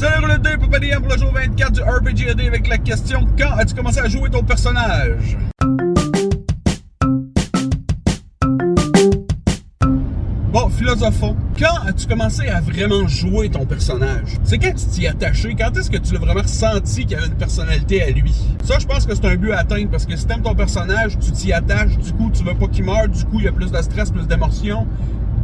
Salut Roulette, Papa DM pour le jour 24 du RPG AD avec la question: quand as-tu commencé à jouer ton personnage? Bon, philosophons. Quand as-tu commencé à vraiment jouer ton personnage? C'est quand tu t'y es attaché? Quand est-ce que tu l'as vraiment ressenti qu'il y avait une personnalité à lui? Ça, je pense que c'est un but à atteindre parce que si t'aimes ton personnage, tu t'y attaches, du coup, tu veux pas qu'il meure, du coup, il y a plus de stress, plus d'émotion.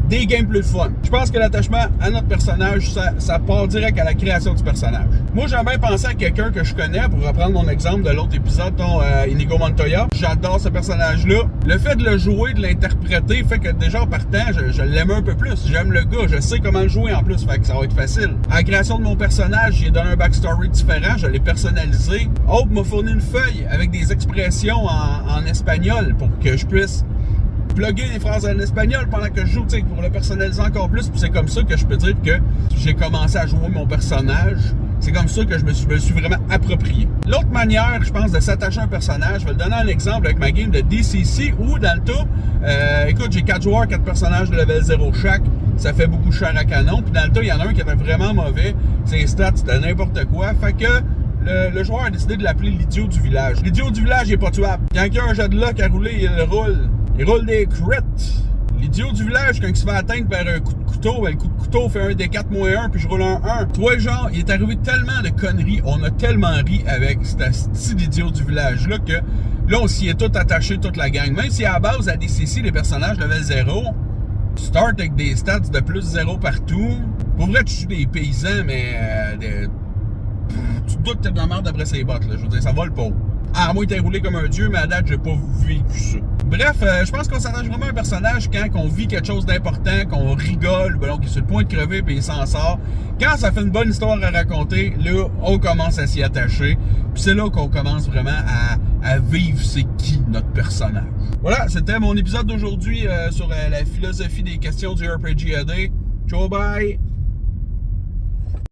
Des games plus fun. Je pense que l'attachement à notre personnage, ça part direct à la création du personnage. Moi, j'aime bien penser à quelqu'un que je connais, pour reprendre mon exemple de l'autre épisode, Inigo Montoya. J'adore ce personnage-là. Le fait de le jouer, de l'interpréter, fait que déjà en partant, je l'aime un peu plus. J'aime le gars, je sais comment le jouer en plus, fait que ça va être facile. À la création de mon personnage, j'ai donné un backstory différent, je l'ai personnalisé. Hope m'a fourni une feuille avec des expressions en espagnol pour que je puisse plugger des phrases en espagnol pendant que je joue, tu sais, pour le personnaliser encore plus. Puis c'est comme ça que je peux dire que j'ai commencé à jouer mon personnage. C'est comme ça que je me suis vraiment approprié. L'autre manière, je pense, de s'attacher à un personnage, je vais le donner un exemple avec ma game de DCC où, dans le tas, écoute, j'ai 4 joueurs, 4 personnages de level 0 chaque. Ça fait beaucoup cher à canon. Puis dans le tas, il y en a un qui était vraiment mauvais. Ses stats, c'était n'importe quoi. Fait que le joueur a décidé de l'appeler l'idiot du village. L'idiot du village, il est pas tuable. Quand il y a un jet de luck à rouler, il le roule. Il roule des crits. L'idiot du village, quand il se fait atteindre par un coup de couteau, ben le coup de couteau fait un D4 moins 1, puis je roule un 1. Toi, genre, il est arrivé tellement de conneries, on a tellement ri avec cet style d'idiot du village-là que là, on s'y est tout attaché, toute la gang. Même si à la base, à DCC, les personnages level 0, tu start avec des stats de plus 0 partout. Pour vrai, tu joues des paysans, mais tu te doutes que t'es de la merde après ces bottes, là. Je veux dire, ça vole pas. Ah, moi, il était roulé comme un dieu, mais à date, j'ai pas vécu ça. Bref, je pense qu'on s'attache vraiment à un personnage quand on vit quelque chose d'important, qu'on rigole, ben, qui est sur le point de crever puis il s'en sort. Quand ça fait une bonne histoire à raconter, là, on commence à s'y attacher. Puis c'est là qu'on commence vraiment à vivre c'est qui notre personnage. Voilà, c'était mon épisode d'aujourd'hui sur la philosophie des questions du RPG AD. Ciao, bye!